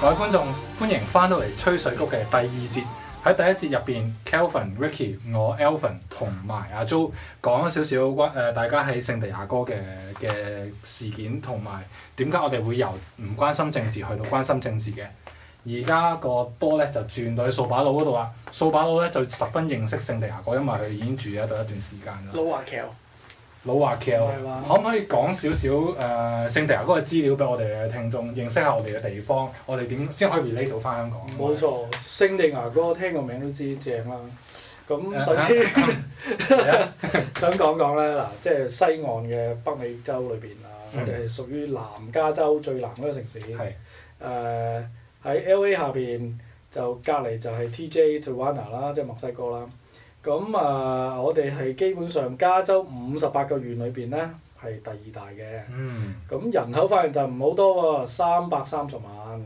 各位觀眾，歡迎翻到嚟吹水谷嘅第二節。喺第一節入邊 Kelvin、Ricky、我 Alvin 同埋阿 Jo 講咗少少大家喺聖地亞哥嘅事件，同埋點解我哋會由唔關心政治去到關心政治嘅。而家個波咧就轉到去掃把佬嗰度啦。掃把佬咧就十分認識聖地亞哥，因為佢已經住喺度一段時間啦。老華僑，可唔可以講少少聖地亞哥嘅資料俾我哋嘅聽眾認識下我哋嘅地方？我哋點先可以 relate 到翻香港？冇錯，聖地亞哥聽個名都知正啦。咁首先想講講咧嗱，即係西岸嘅北美洲裏邊啊，我哋係屬於南加州最南嗰個城市。喺 LA 下邊就隔離就係 TJ Tijuana 啦，即係墨西哥啦。咁我哋係基本上加州58個縣裏邊咧係第二大嘅。咁人口反而就唔好多喎，330萬。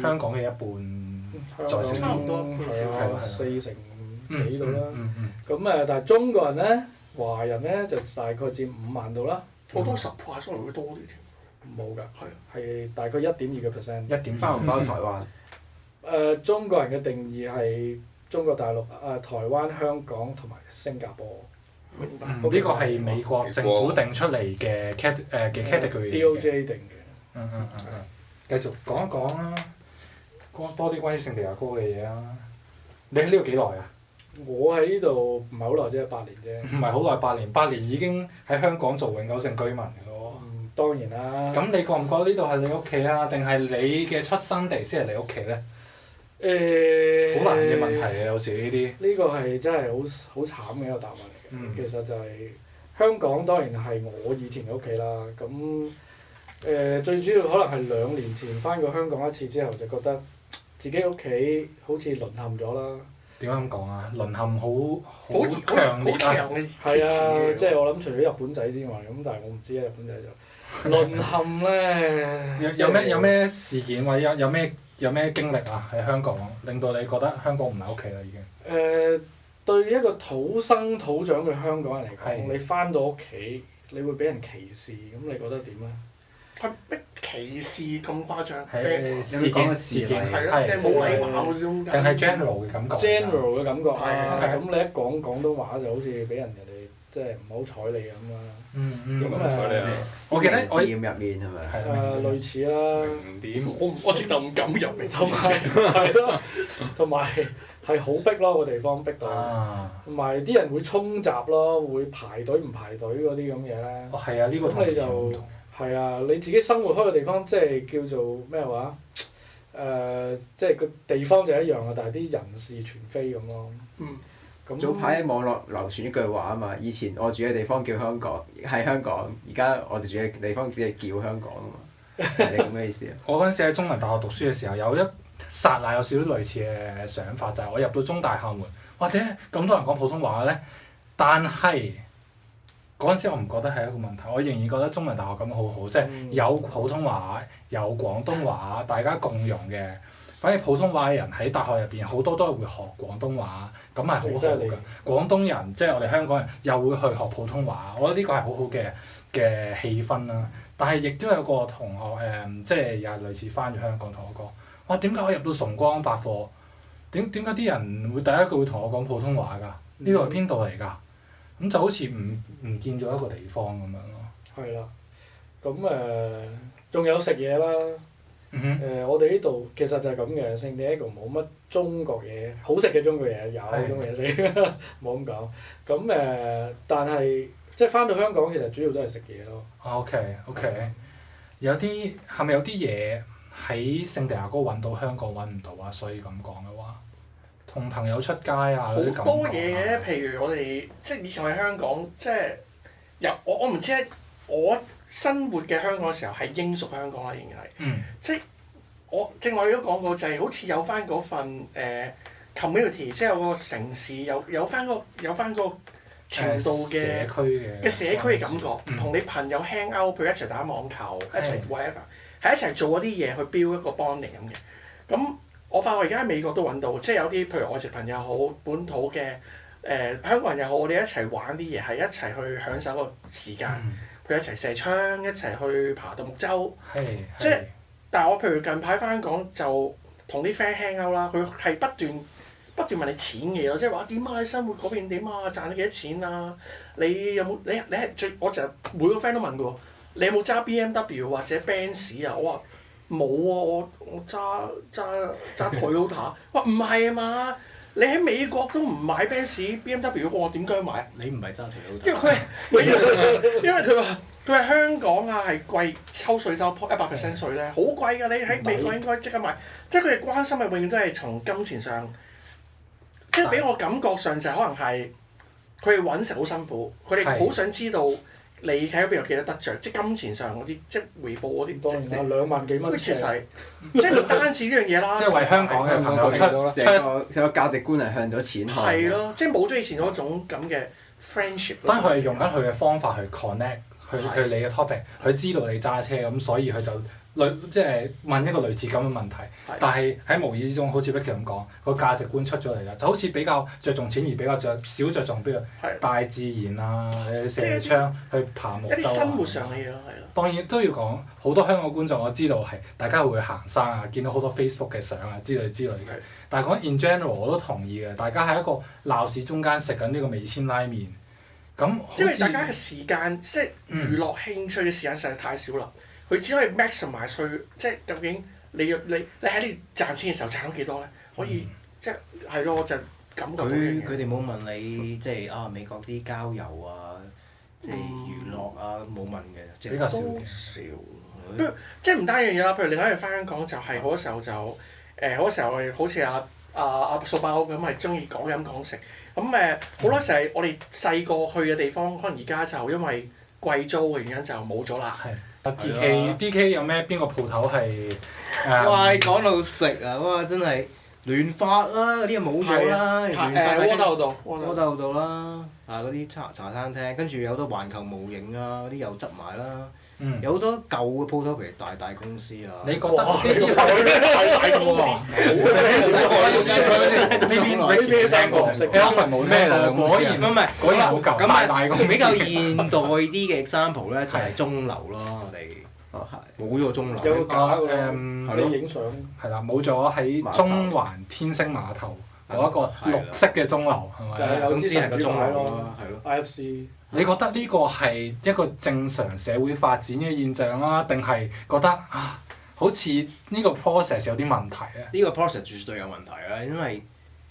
香港嘅一半，香港差唔多4成幾度啦。咁但係中國人咧，華人咧就大概佔5萬度啦。我多10%，可能會多啲添。冇㗎，係大概1.2%。1.2包唔包台灣？中國人嘅定義係中國大陸、台灣、香港同埋新加坡。明白。呢個係美國政府定出嚟嘅category。DOJ 定嘅。繼續講一講啦，講多啲關於聖地亞哥嘅嘢啊！你喺呢度幾耐啊？我喺呢度唔係好耐啫，8年啫。唔係好耐，8年已經喺香港做永久性居民㗎喎。當然啦。咁你覺唔覺得呢度係你屋企啊？定係你嘅出生地先係你屋企咧？好難嘅問題啊！有時呢啲。呢個係真係好慘嘅一個答案嚟嘅。其實就係香港當然係我以前嘅屋企啦。咁最主要可能係2年前翻過香港一次之後，就覺得自己屋企好似淪陷咗啦。點解咁講啊？淪陷好強烈啊！係啊，即係我諗除咗日本仔之外，咁但係我唔知啊，日本仔就淪陷咧。有咩事件或者有咩經歷啊？喺香港令到你覺得香港唔係屋企啦已經。對一個土生土長嘅香港人嚟講，你翻到屋企，你會俾人歧視，咁你覺得點咧？係咩歧視咁誇張？事件係咯，定係冇禮貌嗰種？定係 general 嘅感覺 ？general 嘅感覺啊！咁你一講廣東話就好似俾人哋即係唔好睬你咁啦。我記得我店入面係咪？類似啦。點？我直頭唔敢入嚟。同埋係咯，同埋係好逼咯，個地方逼到，同埋啲人會衝閘咯，會排隊唔排隊嗰啲咁嘢咧。係啊，呢個咁你就係啊，你自己生活開嘅地方即係叫做咩話？即係個地方就一樣啊，但係啲人事全非咁咯。早排喺網絡流傳一句話啊嘛，以前我住嘅地方叫香港，係香港；而家我哋住嘅地方只係叫香港啊嘛，就係你咁嘅意思啊。我嗰陣時喺中文大學讀書嘅時候，有一剎那有少少類似嘅想法，就係我入到中大校門，或者咁多人講普通話咧，但係嗰陣時我唔覺得係一個問題，我仍然覺得中文大學咁好好，即係有普通話有廣東話，大家共用嘅。反而普通話嘅人喺大學入邊好多都係會學廣東話，咁係好好㗎。廣東人即係我哋香港人又會去學普通話，我覺得呢個係好好嘅氣氛啦。但係亦都有個同學即係又係類似翻咗香港同我講，哇！點解我入到崇光百貨，點解啲人會第一句會同我講普通話㗎？呢度係邊度嚟㗎？咁就好似唔見咗一個地方咁樣咯。係啦，咁仲有食嘢啦。我哋呢度其實就係咁嘅，聖地亞哥冇乜中國嘢，好食嘅中國嘢有中國嘢食，冇咁講。咁但係即係翻到香港，其實主要都係食嘢咯。OK，係咪有啲嘢喺聖地亞哥揾到香港揾唔到啊？所以咁講嘅話，同朋友出街啊嗰啲感覺。好多嘢嘅，譬如我哋即係以前喺香港，即係我唔知咧，我生活嘅香港嘅時候係英屬香港啦，仍然係。即係我正話都講過，就係好似有翻嗰份community，即係有個城市有翻個程度嘅社區嘅感覺，同你朋友 hang out，譬如一齊打網球，一齊 whatever，係一齊做一啲嘢去 build 一個 bonding 咁嘅。咁我發覺而家喺美國都揾到，即係有啲譬如外籍朋友好，本土嘅香港人又好，我哋一齊玩啲嘢，係一齊去享受個時間。佢一齊射槍，一齊去爬獨木舟，即係但係我譬如近排翻香港就同啲 friend hang out 啦，佢係不斷問你錢嘅咯，即係話點啊？你生活嗰邊點啊？賺咗幾多錢啊？你有冇你係最我就每個 friend 都問嘅喎，你有冇揸 BMW 或者 Benz 啊？我話冇啊，我揸 Toyota。哇唔係啊嘛，你喺美國都唔買 Benz、BMW， 我點解買？你唔係揸 Toyota。因為佢話香港啊係貴抽稅收100% 稅咧，好貴㗎！你喺美國應該即刻買，即係佢哋關心嘅永遠都係從金錢上，即係俾我感覺上就可能係佢哋揾食好辛苦，佢哋好想知道你喺嗰邊有幾多得着，即係金錢上嗰啲，即係回報嗰啲。當然啦，2萬幾蚊即係唔單止呢樣嘢啦。即係為香港嘅朋友成個價值觀係向咗錢看。係咯，即係冇咗以前嗰種咁嘅 friendship。當佢係用緊佢嘅方法去 connect。去你嘅 topic，佢知道你揸車咁，所以佢就即係問一個類似咁嘅問題。但係喺無意之中，好似 Vicky 咁講，個價值觀出咗嚟啦，就好似比較着重錢而比較少着重譬如大自然啊，射槍去爬木舟啊。一啲生活上嘅嘢咯，係咯。當然都要講，好多香港觀眾我知道係大家會行山啊，見到好多 Facebook 嘅相啊之類嘅。但係講 in general 我都同意嘅，大家喺一個鬧市中間食緊呢個味千拉麵。因為大家嘅時間，即係娛樂興趣嘅時間實在太少啦。佢只可以 maximize 去，即係究竟你喺你賺錢嘅時候賺到幾多咧？可以即係咯，我就感覺到佢哋冇問你即係美國啲郊遊啊，即係娛樂啊冇問嘅，比較少啲。少。不過即係唔單一樣嘢啦，譬如另外一樣翻香港就係好多時候就好多時候好似阿掃把屋咁係中意講飲講食。咁好多時係我哋細個去嘅地方，可能而家就因為貴租嘅原因就冇咗啦。係。DK 有咩邊個鋪頭係？哇！講到食啊，哇！真係聯發啦，嗰啲又冇咗啦。窩頭道啦，嗰啲茶餐廳，跟住有好多環球模型啊，嗰啲又執埋啦。有好多舊嘅鋪頭，譬如大公司啊。你覺得呢啲大公司？呢邊聽過 Alvin 冇咩啦，果然好舊。大公司比較現代啲嘅 example 咧，就係鐘樓咯，我哋。冇咗個鐘樓。有個架㗎，你影相。係啦，冇咗喺中環天星碼頭嗰一個綠色嘅鐘樓，係咪？總之係個鐘樓咯，係咯。IFC。你覺得呢個係一個正常社會發展嘅現象啊，定係覺得好似呢個 process 有啲問題咧？呢個 process 絕對有問題啦，因為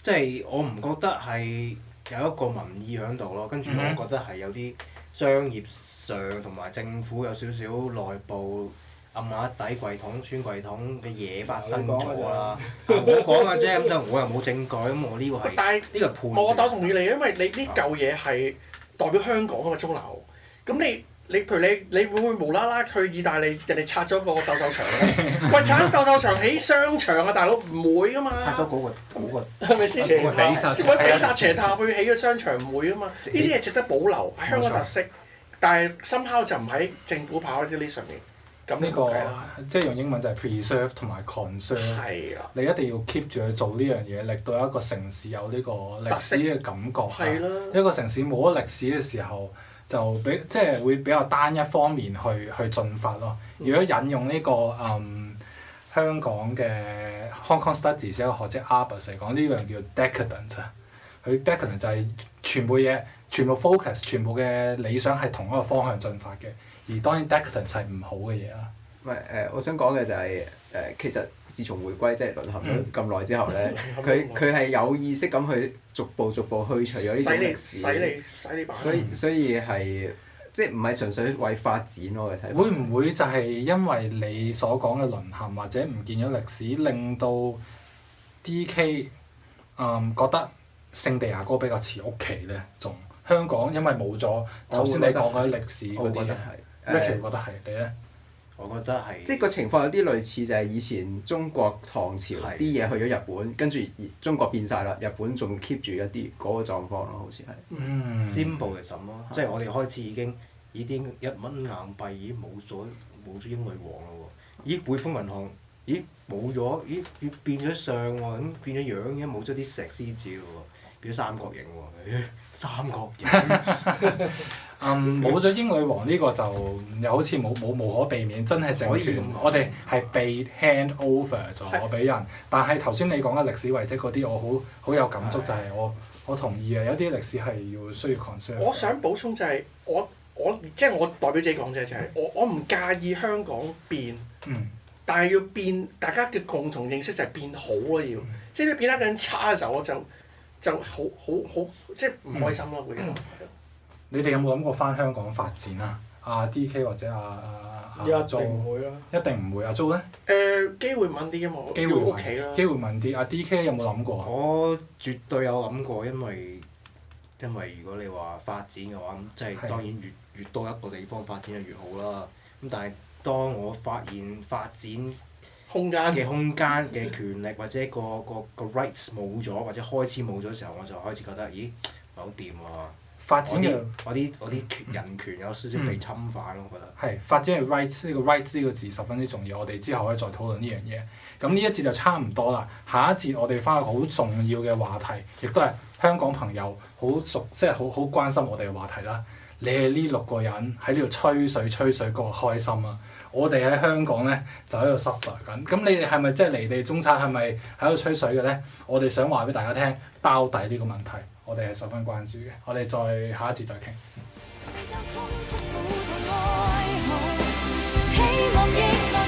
即係我唔覺得係有一個民意喺度咯，跟住我覺得係有啲商業上同埋政府有少少內部暗啞底櫃桶穿櫃桶嘅嘢發生咗啦。我講嘅啫，咁就我又冇證據，咁我呢個係呢個判斷。我同意你，因為你呢嚿嘢係代表香港啊嘛，鐘樓。咁你譬如你會唔會無啦啦去意大利人哋拆咗個鬥獸場咧？喂，拆鬥獸場起商場啊，大佬唔會噶嘛。拆咗嗰個係咪先？比薩斜塔去起個商場唔會噶嘛？呢啲嘢值得保留，係香港特色。但係 somehow 就唔喺政府跑嗰啲 list 上面。咁呢個即係用英文就係 preserve 同埋 conserve。係啊。你一定要 keep 住去做呢樣嘢，令到一個城市有呢個歷史嘅感覺。係啦。一個城市冇咗歷史嘅時候，就即係會比較單一方面去進發咯。如果引用呢個香港嘅 Hong Kong Studies 一個學者 Arbus 嚟講，呢樣叫 decadent 啊。佢 decadent 就係全部嘢、全部 focus、全部嘅理想係同一個方向進發嘅。而當然 decadent 係唔好嘅嘢啦。唔係我想講嘅就係其實自從回歸即係淪陷咗咁耐之後咧，佢係有意識咁去逐步去除咗呢種歷史。洗你版。所以係即係唔係純粹為發展咯？我睇。會唔會就係因為你所講嘅淪陷或者唔見咗歷史，令到 DK 覺得聖地亞哥比較似屋企咧？仲香港因為冇咗頭先你講嗰啲歷史嗰啲嘢。Richard 覺得係你咧？我覺得係。即係個情況有啲類似，就係以前中國唐朝啲嘢去咗日本，跟住中國變晒啦，日本仲 keep 住一啲嗰個狀況咯，好似係。Symbol 係什麼？即係我哋開始已經1蚊硬幣已經冇咗英女王咯喎！咦，匯豐銀行咦冇咗？咦變咗相喎，咁變咗樣嘅，冇咗啲石獅子咯喎，變咗三角形喎！三角形。冇咗英女王呢個就又好似無可避免，真係政權我哋係被 hand over 咗俾人。但係頭先你講嘅歷史遺跡嗰啲，我好有感觸，就係我同意啊！有啲歷史係要需要 conserve。我想補充就係我即係我代表自己講啫，就係我唔介意香港變，但係要變，大家嘅共同認識就係變好咯要，即係你變得更差嘅時候，我就好即係唔開心咯會。你哋有冇諗過翻香港發展啊？阿 DK 或者阿 Jo 一定唔會啦。一定唔會。阿 Jo 咧？機會問啲啊嘛，機會屋企啦。機會問啲。阿 DK 有冇諗過啊？我絕對有諗過，因為如果你話發展嘅話，咁即係當然越多一個地方發展就越好啦。咁但係當我發現發展空間嘅權力或者個 rights 冇咗，或者開始冇咗嘅時候，我就開始覺得咦唔係好掂喎。發展嘅我啲人權有少少被侵犯咯，我覺得。係發展係 right 呢個 right 呢個字十分之重要，我哋之後可以再討論呢樣嘢。咁呢一節就差唔多啦，下一節我哋翻一個好重要嘅話題，亦都係香港朋友好熟，即係好關心我哋嘅話題啦。你哋呢6個人喺呢度吹水過開心啊！我哋喺香港咧就喺度 suffer 緊。咁你哋係咪即係離地中產係咪喺度吹水嘅咧？我哋想話俾大家聽，包底呢個問題，我哋係十分關注嘅。我哋再下一節再傾。希望亦